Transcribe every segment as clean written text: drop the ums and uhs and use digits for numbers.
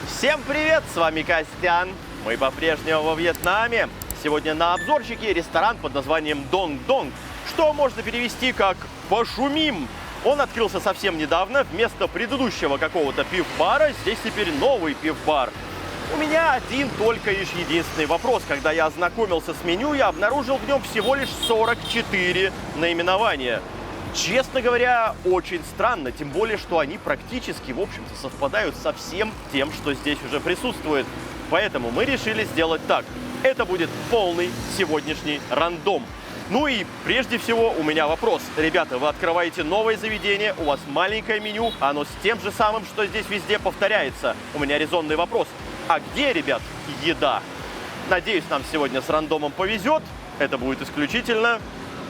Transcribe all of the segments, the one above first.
Всем привет, с вами Костян. Мы по-прежнему во Вьетнаме. Сегодня на обзорчике ресторан под названием Дong Dong, что можно перевести как «пошумим». Он открылся совсем недавно. Вместо предыдущего какого-то пив-бара здесь теперь новый пив-бар. У меня один только лишь единственный вопрос. Когда я ознакомился с меню, я обнаружил в нем всего лишь 44 наименования. Честно говоря, очень странно, тем более, что они практически, в общем-то, совпадают со всем тем, что здесь уже присутствует. Поэтому мы решили сделать так. Это будет полный сегодняшний рандом. Ну и прежде всего у меня вопрос. Ребята, вы открываете новое заведение, у вас маленькое меню, оно с тем же самым, что здесь везде повторяется. У меня резонный вопрос. А где, ребят, еда? Надеюсь, нам сегодня с рандомом повезет. Это будет исключительно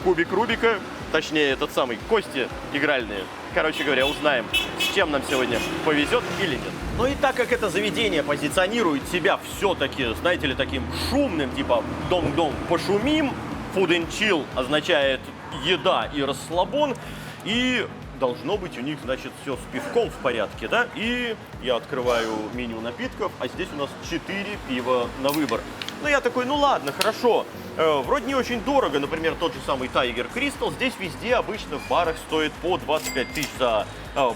кубик Рубика. Точнее, этот самый, кости игральные. Короче говоря, узнаем, с чем нам сегодня повезет или нет. Ну и так как это заведение позиционирует себя все-таки, знаете ли, таким шумным, типа «донг-донг, пошумим», «food and chill» означает «еда» и «расслабон», и должно быть у них, значит, все с пивком в порядке, да? И я открываю меню напитков, а здесь у нас 4 пива на выбор. Ну, я такой, ну ладно, хорошо. Вроде не очень дорого, например, тот же самый Tiger Crystal. Здесь везде обычно в барах стоит по 25 тысяч за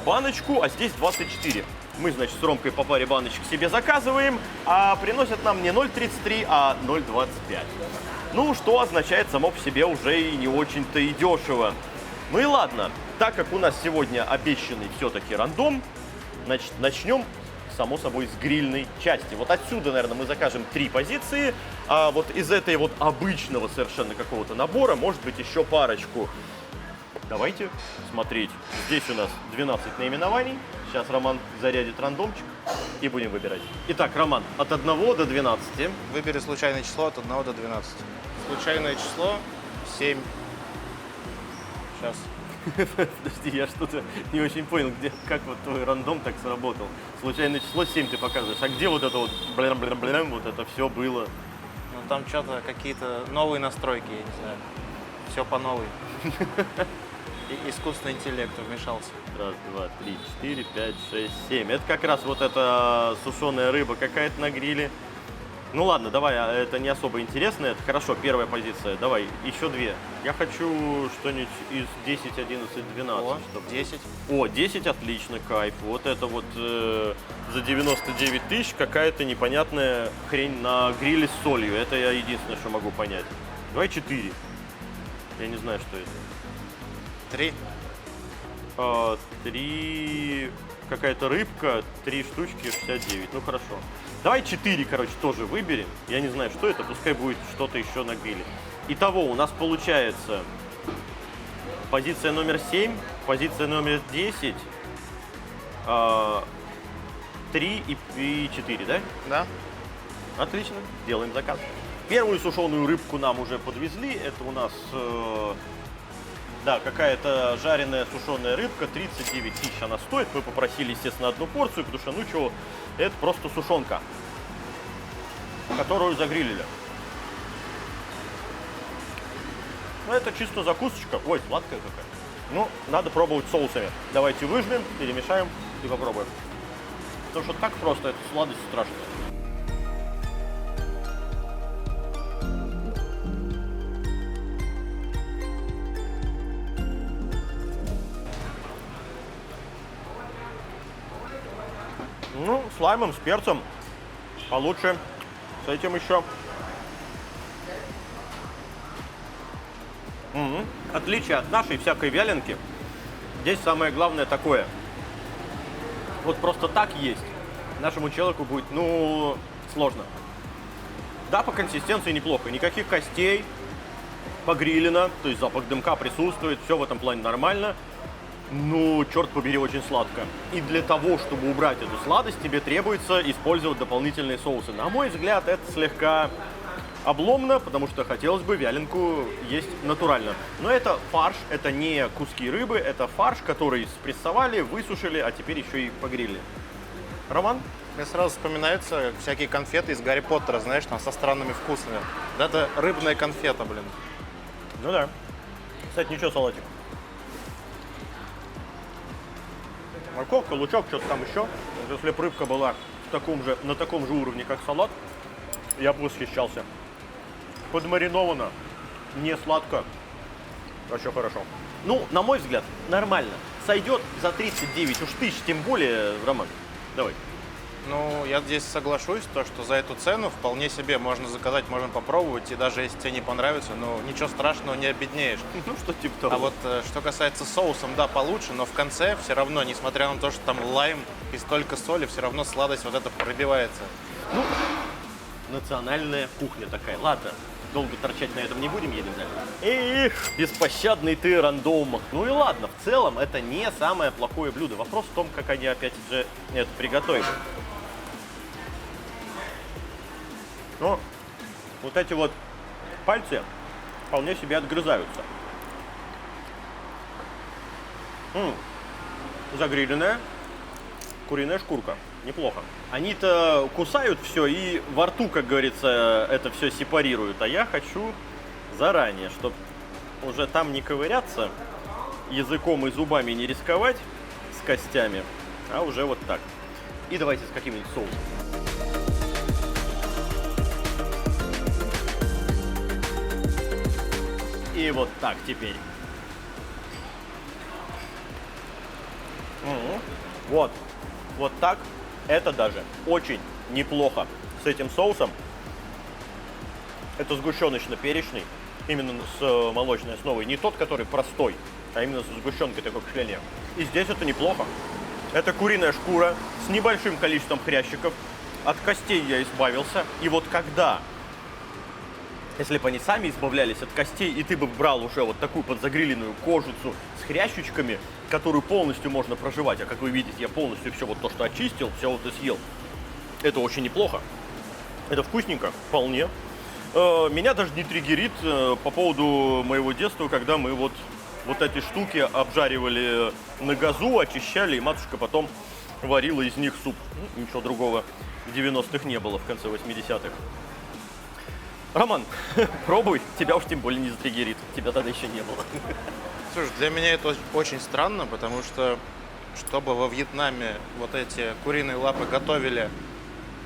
баночку, а здесь 24. Мы, значит, с Ромкой по паре баночек себе заказываем, а приносят нам не 0,33, а 0,25. Ну, что означает само по себе уже и не очень-то и дешево. Ну и ладно, так как у нас сегодня обещанный все-таки рандом, значит, начнем, само собой, с грильной части. Вот отсюда, наверное, мы закажем 3 позиции, а вот из этой вот обычного совершенно какого-то набора, может быть, еще парочку. Давайте смотреть. Здесь у нас 12 наименований. Сейчас Роман зарядит рандомчик и будем выбирать. Итак, Роман, от 1 до 12. Выбери случайное число от 1 до 12. Случайное число 7. Сейчас. Подожди, я что-то не очень понял, как вот твой рандом так сработал. Случайное число 7 ты показываешь. А где вот это вот блям-блям-блям, вот это все было? Ну там что-то какие-то новые настройки, я не знаю. Все по новой. Искусственный интеллект вмешался. Раз, два, три, 4, 5, 6, 7. Это как раз вот эта сушеная рыба какая-то на гриле. Ну ладно, давай, это не особо интересно. Это хорошо, первая позиция. Давай, еще 2. Я хочу что-нибудь из 10, 11, 12. О, чтобы... 10. О, 10 отлично, кайф. Вот это вот за 99 тысяч какая-то непонятная хрень на гриле с солью. Это я единственное, что могу понять. Давай 4. Я не знаю, что это. 3. 3, какая-то рыбка, 3 штучки, 69. Ну хорошо. Давай 4, короче, тоже выберем. Я не знаю, что это, пускай будет что-то еще на гриле. Итого у нас получается позиция номер 7, позиция номер 10, 3 и 4, да? Да. Отлично, делаем заказ. Первую сушеную рыбку нам уже подвезли. Это у нас... Да, какая-то жареная сушеная рыбка, 39 тысяч она стоит. Мы попросили, естественно, одну порцию, потому что, ну чего, это просто сушенка, которую загрилили. Ну, это чисто закусочка. Ой, сладкая какая. Ну, надо пробовать соусами. Давайте выжмем, перемешаем и попробуем. Потому что так просто, это сладость страшная. Ну, с лаймом, с перцем получше. С этим еще. Отличие от нашей всякой вяленки. Здесь самое главное такое. Вот просто так есть нашему человеку будет, ну, сложно. Да, по консистенции неплохо. Никаких костей. Погрилено. То есть запах дымка присутствует. Все в этом плане нормально. Ну, черт побери, очень сладко. И для того, чтобы убрать эту сладость, тебе требуется использовать дополнительные соусы. На мой взгляд, это слегка обломно, потому что хотелось бы вяленку есть натурально. Но это фарш, это не куски рыбы, это фарш, который спрессовали, высушили, а теперь еще и погрели. Роман? Мне сразу вспоминаются всякие конфеты из Гарри Поттера, знаешь, там со странными вкусами. Да, это рыбная конфета, блин. Ну да. Кстати, ничего, салатик. Морковка, лучок, что-то там еще. Вот если бы рыбка была на таком же уровне, как салат, я бы восхищался. Подмариновано, не сладко, вообще хорошо. Ну, на мой взгляд, нормально. Сойдет за 39 уж тысяч, тем более, Роман. Давай. Ну, я здесь соглашусь, то, что за эту цену вполне себе можно заказать, можно попробовать, и даже если тебе не понравится, ну, ничего страшного, не обеднеешь. Ну, что типа того. А вот что касается соусом, да, получше, но в конце все равно, несмотря на то, что там лайм и столько соли, все равно сладость вот эта пробивается. Ну, национальная кухня такая. Ладно, долго торчать на этом не будем, едем дальше. Эх, беспощадный ты, рандом. Ну и ладно, в целом это не самое плохое блюдо. Вопрос в том, как они опять же это приготовят. Но вот эти вот пальцы вполне себе отгрызаются. Загриленная куриная шкурка. Неплохо. Они-то кусают все и во рту, как говорится, это все сепарируют. А я хочу заранее, чтобы уже там не ковыряться, языком и зубами не рисковать с костями, а уже вот так. И давайте с каким-нибудь соусом. И вот так теперь. Вот. Вот так. Это даже очень неплохо. С этим соусом. Это сгущеночно-перечный. Именно с молочной основой. Не тот, который простой, а именно с сгущенкой такой кишленя. И здесь это неплохо. Это куриная шкура с небольшим количеством хрящиков. От костей я избавился. И вот когда... Если бы они сами избавлялись от костей, и ты бы брал уже вот такую подзагриленную кожицу с хрящичками, которую полностью можно проживать, а как вы видите, я полностью все вот то, что очистил, все вот и съел. Это очень неплохо. Это вкусненько, вполне. Меня даже не триггерит по поводу моего детства, когда мы вот эти штуки обжаривали на газу, очищали, и матушка потом варила из них суп. Ничего другого в 90-х не было, в конце 80-х. Роман, пробуй, тебя уж тем более не затриггерит, тебя тогда еще не было. Слушай, для меня это очень странно, потому что, чтобы во Вьетнаме вот эти куриные лапы готовили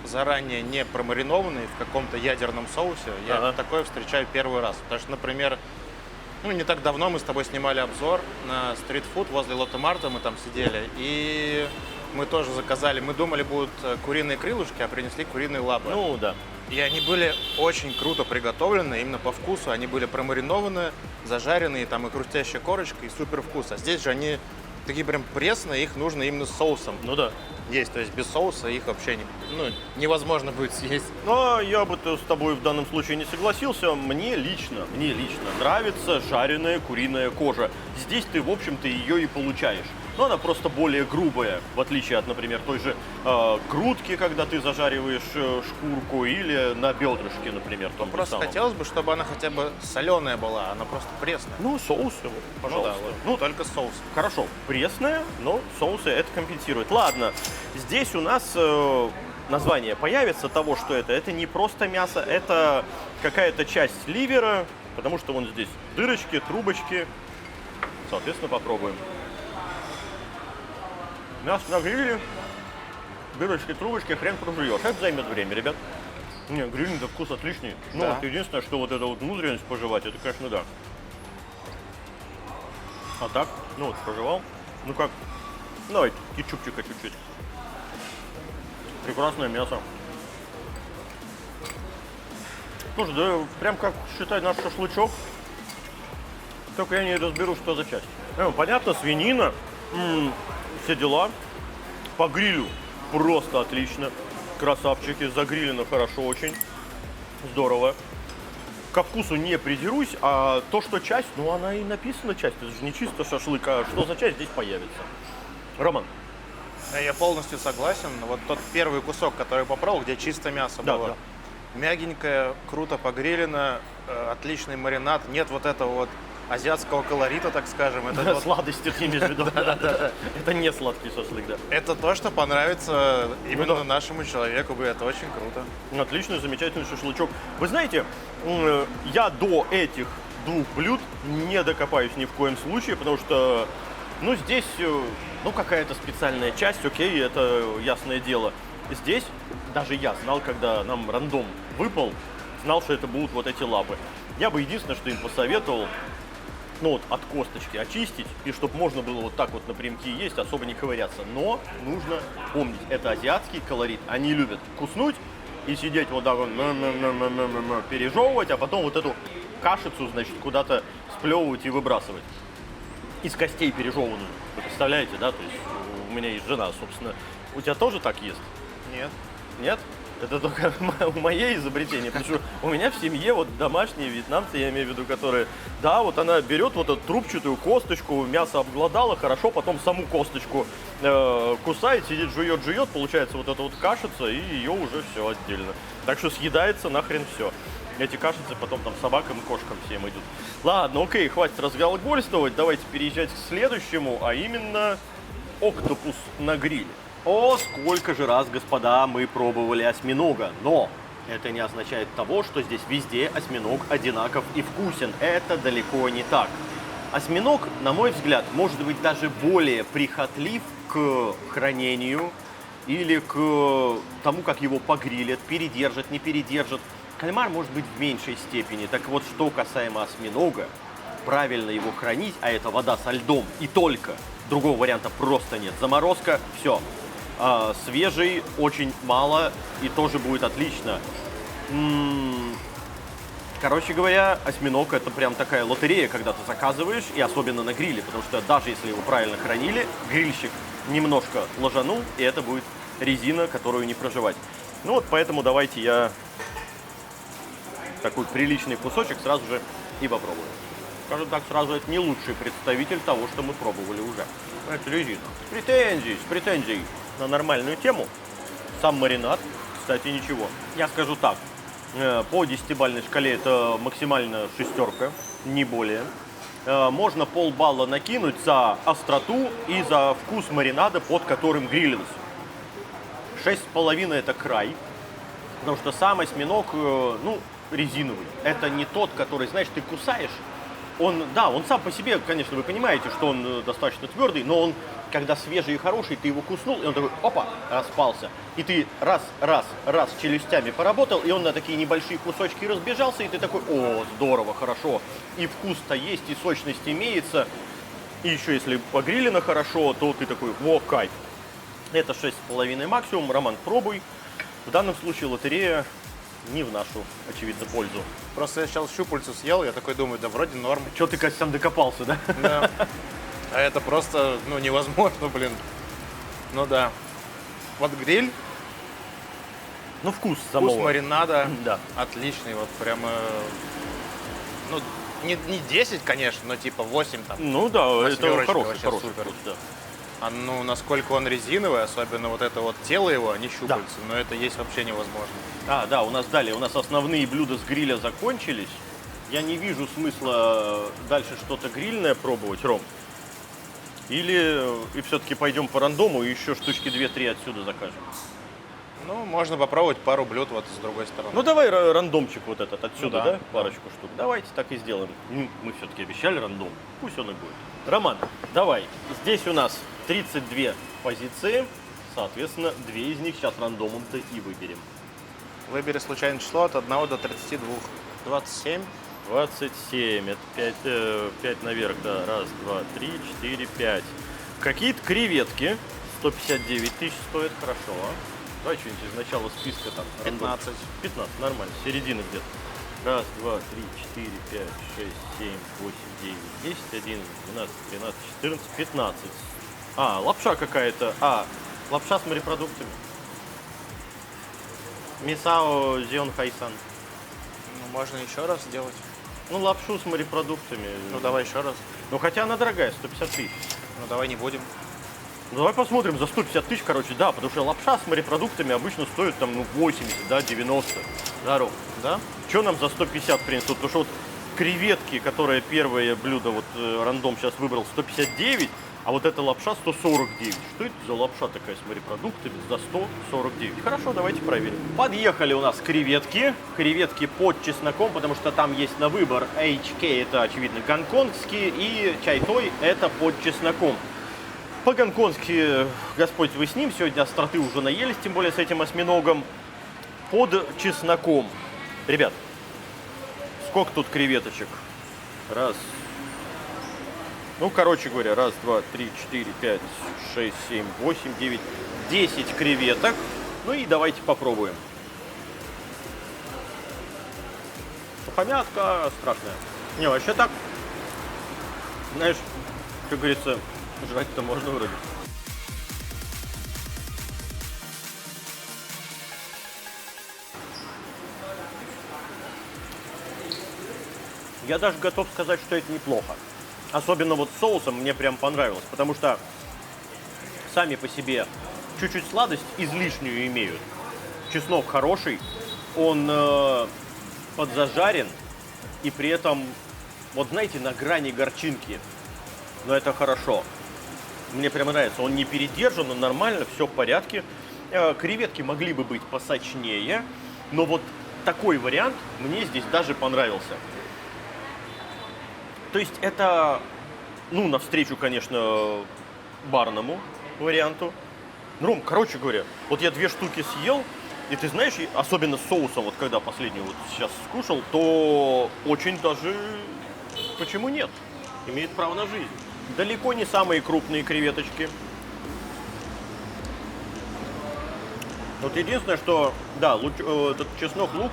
заранее не промаринованные в каком-то ядерном соусе, я такое встречаю первый раз. Потому что, например, ну, не так давно мы с тобой снимали обзор на стритфуд возле Лотте Марта, мы там сидели, и мы тоже заказали, мы думали, будут куриные крылышки, а принесли куриные лапы. Ну, да. И они были очень круто приготовлены, именно по вкусу. Они были промаринованы, зажаренные, там и хрустящая корочка, и супер вкус. А здесь же они такие прям пресные, их нужно именно с соусом. Ну да. Есть, то есть без соуса их вообще невозможно будет съесть. Но я бы с тобой в данном случае не согласился. Мне лично нравится жареная куриная кожа. Здесь ты, в общем-то, ее и получаешь. Но она просто более грубая, в отличие от, например, той же грудки, когда ты зажариваешь шкурку, или на бедрышке, например. Том Просто самом. хотелось бы, чтобы она хотя бы соленая была, она просто пресная. Ну, соус, пожалуйста. Ну, да, вот. Только соус. Хорошо, пресная, но соусы это компенсируют. Ладно, здесь у нас название появится того, что это. Это не просто мясо, это какая-то часть ливера, потому что вон здесь дырочки, трубочки. Соответственно, попробуем. Мясо на гриле, дырочки, трубочки, хрен прожуешь. Это займет время, ребят. Не, грильный-то вкус отличный. Ну, Да. вот единственное, что вот это вот внутренность пожевать, это, конечно, да. А так, ну вот, прожевал. Ну как, давай, кетчупчика чуть-чуть. Прекрасное мясо. Слушай, да прям как, считай, наш шашлычок. Только я не разберу, что за часть. Понятно, свинина, все дела. По грилю просто отлично. Красавчики, загрилено хорошо очень. Здорово. Ко вкусу не придерусь, а то, что часть, ну она и написана часть. Это же не чисто шашлык, а что за часть здесь появится. Роман. Я полностью согласен. Вот тот первый кусок, который попробовал, где чисто мясо Да, было. да. Мягенькое, круто погрилено, отличный маринад. Нет вот этого вот азиатского колорита, так скажем. Это, вот- Сладости ты имеешь в виду. Да. Это не сладкий шашлык, да. это то, что понравится именно да. нашему человеку. Это очень круто. Отличный, замечательный шашлычок. Вы знаете, я до этих двух блюд не докопаюсь ни в коем случае, потому что, ну, здесь, ну, какая-то специальная часть, окей, это ясное дело. здесь даже я знал, когда нам рандом выпал, знал, что это будут вот эти лапы. Я бы единственное, что им посоветовал, ну вот от косточки очистить, и чтобы можно было вот так вот напрямки есть, особо не ковыряться. Но нужно помнить, это азиатский колорит. Они любят куснуть и сидеть вот так вот, пережевывать, а потом вот эту кашицу, значит, куда-то сплевывать и выбрасывать. Из костей пережеванную. Вы представляете, да? То есть у меня есть жена, собственно. У тебя тоже так ест? Нет. Нет? Это только мое изобретение, потому что у меня в семье вот домашние вьетнамцы, я имею в виду, которые, да, вот она берет вот эту трубчатую косточку, мясо обглодала, хорошо, потом саму косточку кусает, сидит, жует, получается вот эта вот кашица, и ее уже все отдельно. Так что съедается нахрен все. Эти кашицы потом там собакам и кошкам всем идут. Ладно, окей, хватит разглагольствовать, давайте переезжать к следующему, а именно октопус на гриле. О, сколько же раз, господа, мы пробовали осьминога, но это не означает того, что здесь везде осьминог одинаков и вкусен. Это далеко не так. Осьминог, на мой взгляд, может быть даже более прихотлив к хранению или к тому, как его погрилят, передержат, не передержат. Кальмар может быть в меньшей степени. Так вот, что касаемо осьминога, правильно его хранить, а это вода со льдом и только. Другого варианта просто нет. Заморозка, все. Свежий очень мало и тоже будет отлично. Короче говоря, осьминог это прям такая лотерея, когда ты заказываешь, и особенно на гриле, потому что даже если его правильно хранили, грильщик немножко ложанул, и это будет резина, которую не проживать. Ну вот поэтому давайте я такой приличный кусочек сразу же и попробую. Скажем так, сразу это не лучший представитель того, что мы пробовали уже. Это резина. С претензией на нормальную тему. Сам маринад, кстати, ничего. Я скажу так, по 10-бальной шкале это максимально 6, не более. Можно полбалла накинуть за остроту и за вкус маринада, под которым грилилось. 6,5 это край, потому что сам осьминог, ну, резиновый. Это не тот, который, знаешь, ты кусаешь. Он сам по себе, конечно, вы понимаете, что он достаточно твердый, но он, когда свежий и хороший, ты его куснул, и он такой, опа, распался. И ты раз челюстями поработал, и он на такие небольшие кусочки разбежался, и ты такой, о, здорово, хорошо. И вкус-то есть, и сочность имеется. И еще если погрилено хорошо, то ты такой, о, кайф. Это 6,5 максимум. Роман, пробуй. В данном случае лотерея не в нашу, очевидно, пользу. Просто я сейчас щупальцу съел, я такой думаю, да вроде норм. Че ты, Костя, сам докопался, да? Да. А это просто, ну, невозможно, блин. Ну да. Вот гриль, Ну, вкус самого. вкус маринада Да. отличный, вот прямо, ну, не 10, конечно, но типа 8 там. Ну да, это Восьмерочка хороший вообще супер. вкус, да. А ну, насколько он резиновый, особенно вот это вот тело его, а не щупальца, но это есть вообще невозможно. Да, у нас далее, у нас основные блюда с гриля закончились. Я не вижу смысла дальше что-то грильное пробовать, Ром. Или и все-таки пойдем по рандому и еще штучки 2-3 отсюда закажем. Ну, можно попробовать пару блюд вот с другой стороны. Ну давай рандомчик вот этот отсюда, Ну да, да? Парочку штук. Давайте так и сделаем. Мы все-таки обещали рандом. Пусть он и будет. Роман, давай. Здесь у нас 32 позиции. Соответственно, 2 из них сейчас рандомом-то и выберем. Выбери случайное число от 1 до 32. 27. 27. Это 5 наверх, да. Раз, два, 3, 4, 5. Какие-то креветки. 159 тысяч стоит, хорошо. Давай что-нибудь из начала списка там. 15. 15, нормально. Середина где-то. Раз, два, 3, 4, 5, 6, 7, 8, 9, 10, 11, 12, 13, 14, 15. Лапша какая-то. Лапша с морепродуктами. Мисао Зион Хайсан. Ну, можно еще раз сделать. Ну, лапшу с морепродуктами. Ну, давай еще раз. Ну, хотя она дорогая, 150 тысяч. Ну, давай не будем. Ну, давай посмотрим за 150 тысяч, короче, да, потому что лапша с морепродуктами обычно стоит там, 80, да, 90. Здорово. Да? Что нам за 150 принесут? Потому что вот креветки, которые первое блюдо, вот рандом сейчас выбрал, 159, а вот эта лапша 149. Что это за лапша такая с морепродуктами за 149? Хорошо, давайте проверим. Подъехали у нас креветки. Креветки под чесноком, потому что там есть на выбор HK, это, очевидно, гонконгские, и чайтой, это под чесноком. По-гонконгски, Господь вы с ним, сегодня остроты уже наелись, тем более с этим осьминогом. Под чесноком. Ребят, сколько тут креветочек? Раз. Ну, короче говоря, раз, два, три, четыре, пять, шесть, семь, восемь, девять, 10 креветок. Ну и давайте попробуем. Сухомятка страшная. Не, вообще так, знаешь, как говорится, жрать-то можно вроде. Я даже готов сказать, что это неплохо. Особенно вот с соусом мне прям понравилось, потому что сами по себе чуть-чуть сладость излишнюю имеют. Чеснок хороший, он подзажарен и при этом, вот знаете, на грани горчинки. Но это хорошо. Мне прям нравится. Он не передержан, он нормально, все в порядке. Креветки могли бы быть посочнее, но вот такой вариант мне здесь даже понравился. То есть это, ну, навстречу, конечно, барному варианту. Ну, короче говоря, вот я 2 штуки съел, и ты знаешь, особенно с соусом, вот когда последнюю вот сейчас скушал, то очень даже, почему нет, имеет право на жизнь. Далеко не самые крупные креветочки. Вот единственное, что, да, этот чеснок, лук,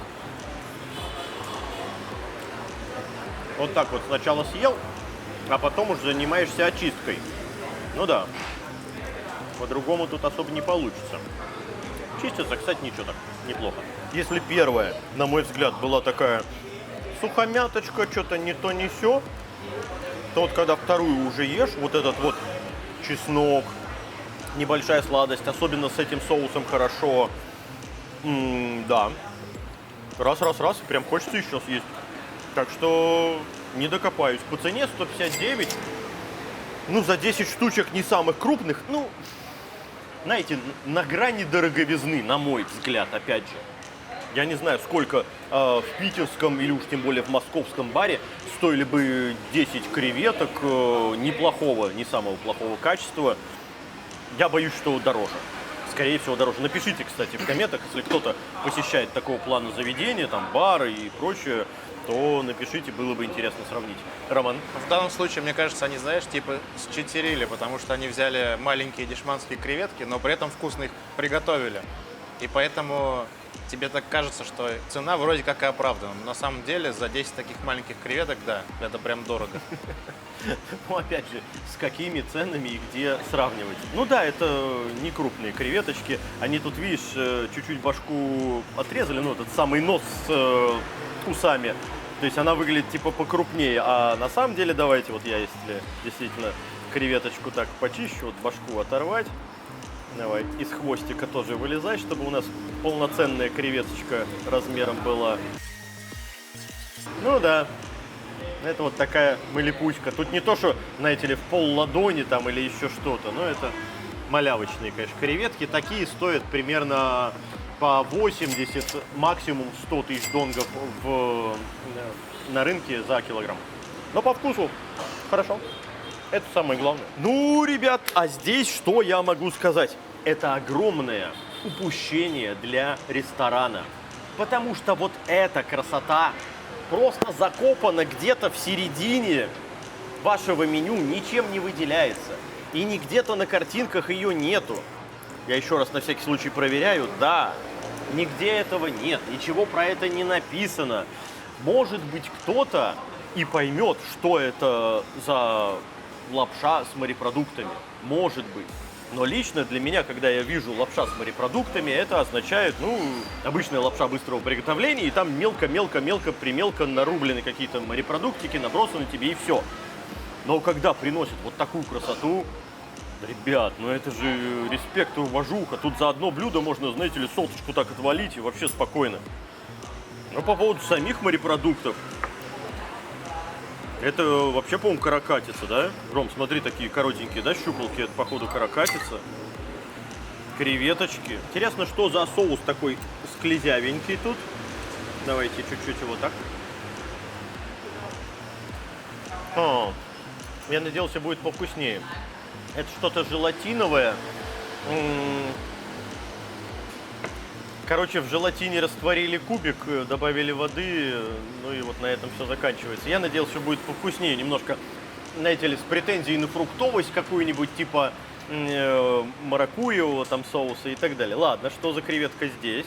вот так вот сначала съел, а потом уже занимаешься очисткой. Ну да, по-другому тут особо не получится. Чистится, кстати, ничего так, неплохо. Если первая, на мой взгляд, была такая сухомяточка, что-то не то, не сё, то вот когда вторую уже ешь, вот этот вот чеснок, небольшая сладость, особенно с этим соусом хорошо, да, раз, прям хочется еще съесть. Так что не докопаюсь. По цене 159, ну, за 10 штучек не самых крупных, ну, знаете, на грани дороговизны, на мой взгляд, опять же. Я не знаю, сколько в питерском или уж тем более в московском баре стоили бы 10 креветок неплохого, не самого плохого качества. Я боюсь, что дороже. Скорее всего, дороже. Напишите, кстати, в комментах, если кто-то посещает такого плана заведения, там, бары и прочее, то напишите, было бы интересно сравнить. Роман? В данном случае, мне кажется, они, знаешь, типа считерили, потому что они взяли маленькие дешманские креветки, но при этом вкусно их приготовили. И поэтому тебе так кажется, что цена вроде как и оправдана. Но на самом деле за 10 таких маленьких креветок, да, это прям дорого. Ну, опять же, с какими ценами и где сравнивать? Ну да, это не крупные креветочки. Они тут, видишь, чуть-чуть башку отрезали, ну, этот самый нос с усами. То есть она выглядит типа покрупнее. А на самом деле, давайте, вот я, если действительно креветочку так почищу, вот башку оторвать. Давай, из хвостика тоже вылезать, чтобы у нас полноценная креветочка размером была. Ну да, это вот такая малипуська. Тут не то, что, знаете ли, в пол ладони там или еще что-то, но это малявочные, конечно, креветки. Такие стоят примерно по 80, максимум 100 тысяч донгов на рынке за килограмм. Но по вкусу хорошо. Это самое главное. Ну, ребят, а здесь что я могу сказать? Это огромное упущение для ресторана. Потому что вот эта красота просто закопана где-то в середине вашего меню, ничем не выделяется. И не где-то на картинках ее нету. Я еще раз на всякий случай проверяю. Да, нигде этого нет, ничего про это не написано. Может быть, кто-то и поймет, что это за лапша с морепродуктами. Может быть. Но лично для меня, когда я вижу лапша с морепродуктами, это означает, ну, обычная лапша быстрого приготовления, и там мелко-мелко-мелко, примелко нарублены какие-то морепродуктики, набросаны тебе, и все. Но когда приносят вот такую красоту, ребят, ну это же респект и уважуха. Тут за одно блюдо можно, знаете ли, соточку так отвалить и вообще спокойно. Но по поводу самих морепродуктов, это вообще, по-моему, каракатица, да? Ром, смотри, такие коротенькие, да, щупалки, это, походу, каракатица. Креветочки. Интересно, что за соус такой склизявенький тут. Давайте чуть-чуть его так. Я надеялся, будет повкуснее. Это что-то желатиновое. Короче, в желатине растворили кубик, добавили воды, ну и вот на этом все заканчивается. Я надеялся, что будет повкуснее, немножко, знаете ли, с претензией на фруктовость какую-нибудь, типа маракуйевого там соуса и так далее. Ладно, что за креветка здесь?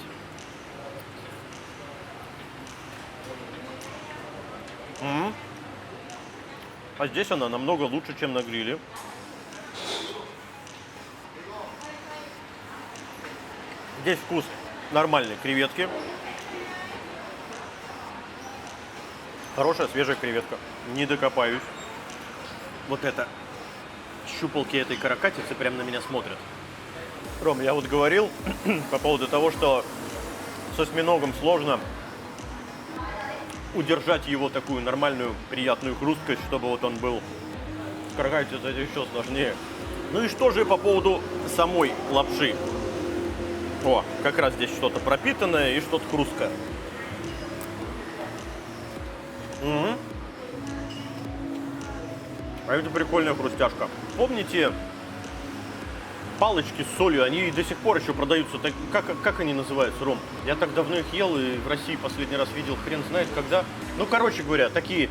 А здесь она намного лучше, чем на гриле. Здесь вкус нормальной креветки. Хорошая свежая креветка. Не докопаюсь. Вот это. Щупалки этой каракатицы прям на меня смотрят. Ром, я вот говорил по поводу того, что с осьминогом сложно удержать его такую нормальную, приятную хрусткость, чтобы вот он был. С каракатицей это еще сложнее. Ну и что же по поводу самой лапши? О, как раз здесь что-то пропитанное и что-то хрусткое. А это прикольная хрустяшка. Помните палочки с солью? Они до сих пор еще продаются. Так, как они называются, Ром? Я так давно их ел и в России последний раз видел, хрен знает когда. Ну, короче говоря, такие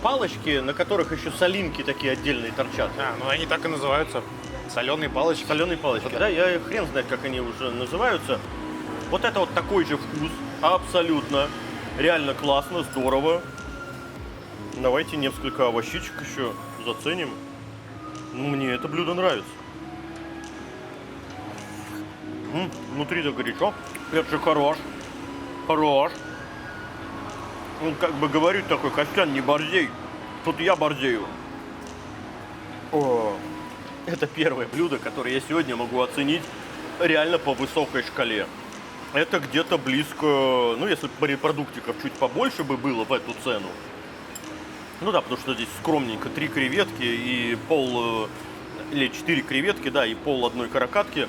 палочки, на которых еще солинки такие отдельные торчат. Ну они так и называются. Соленые палочки. Соленые палочки, да, я хрен знает, как они уже называются. Вот это вот такой же вкус, абсолютно, реально классно, здорово. Давайте несколько овощичек еще заценим. Ну, мне это блюдо нравится. Внутри-то горячо. Перчик хорош. Хорош. Ну, как бы говорит такой, Костян, не борзей. Тут я борзею. О. Это первое блюдо, которое я сегодня могу оценить реально по высокой шкале. Это где-то близко, ну если бы морепродуктиков чуть побольше бы было в эту цену. Ну да, потому что здесь скромненько 3 креветки и пол, или 4 креветки, да, и пол одной каракатки.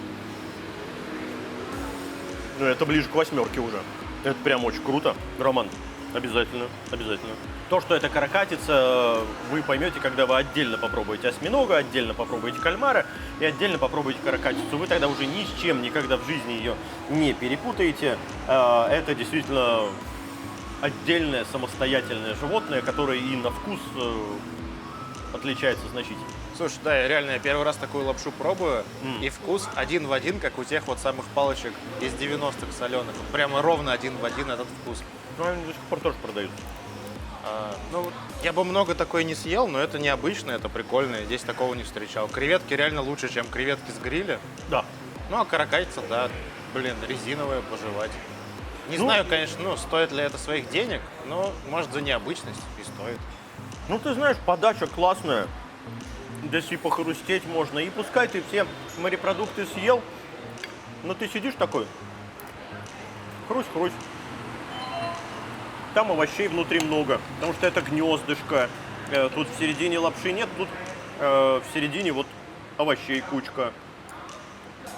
Ну это ближе к 8 уже. Это прям очень круто. Роман, обязательно, обязательно. То, что это каракатица, вы поймете, когда вы отдельно попробуете осьминога, отдельно попробуете кальмара и отдельно попробуете каракатицу. Вы тогда уже ни с чем никогда в жизни ее не перепутаете. Это действительно отдельное самостоятельное животное, которое и на вкус отличается значительно. Слушай, да, я первый раз такую лапшу пробую, и вкус один в один, как у тех вот самых палочек из 90-х соленых. Прямо ровно один в один этот вкус. Ну, они до сих пор тоже продаются. Ну, я бы много такой не съел, но это необычно, это прикольно, здесь такого не встречал. Креветки реально лучше, чем креветки с гриля. Да. Ну, а каракатица, да, блин, резиновая пожевать. Не знаю, конечно, ну, стоит ли это своих денег, но, может, за необычность и стоит. Ну, ты знаешь, подача классная. Здесь и похрустеть можно. И пускай ты все морепродукты съел, но ты сидишь такой, хрусть-хрусть. Там овощей внутри много, потому что это гнездышко. Тут в середине лапши нет, тут в середине вот овощей кучка.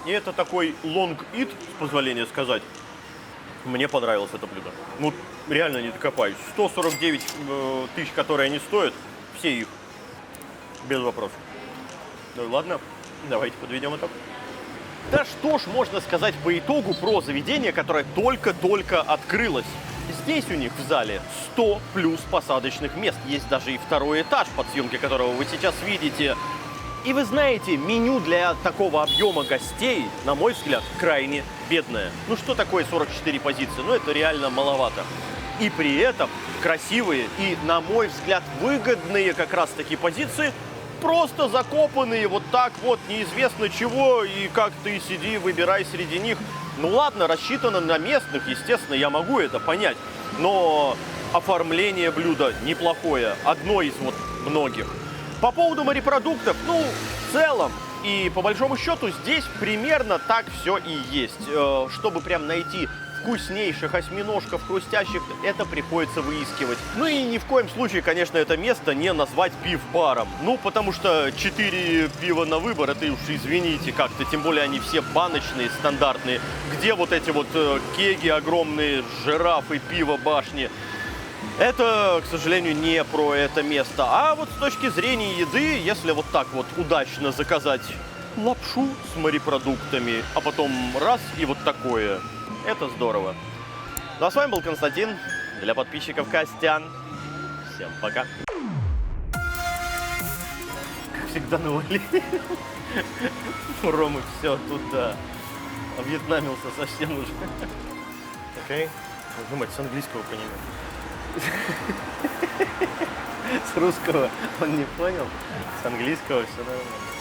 И это такой long eat, с позволения сказать. Мне понравилось это блюдо. Ну, реально не докопаюсь. 149 тысяч, которые они стоят, все их. Без вопросов. Ну и ладно, давайте подведем итог. Да что ж можно сказать по итогу про заведение, которое только-только открылось. Здесь у них в зале 100 плюс посадочных мест. Есть даже и второй этаж, под съемки которого вы сейчас видите. И вы знаете, меню для такого объема гостей, на мой взгляд, крайне бедное. Ну что такое 44 позиции? Ну это реально маловато. И при этом красивые и, на мой взгляд, выгодные как раз таки позиции, просто закопанные вот так вот, неизвестно чего, и как ты сиди, выбирай среди них. Ну ладно, рассчитано на местных, естественно, я могу это понять, но оформление блюда неплохое, одно из вот многих. По поводу морепродуктов, ну, в целом, и по большому счету, здесь примерно так все и есть. Чтобы прям найти вкуснейших осьминожков, хрустящих, это приходится выискивать. Ну и ни в коем случае, конечно, это место не назвать пив-баром. Ну, потому что 4 пива на выбор, это уж извините как-то, тем более они все баночные, стандартные. Где вот эти вот кеги огромные, жирафы, пиво, башни? Это, к сожалению, не про это место. А вот с точки зрения еды, если вот так вот удачно заказать лапшу с морепродуктами, а потом раз и вот такое, это здорово. Ну а с вами был Константин, для подписчиков Костян. Всем пока. Как всегда навалили. У Ромы все туда. Вьетнамился совсем уже. Окей. Думать, с английского понимать. С русского он не понял, с английского все нормально.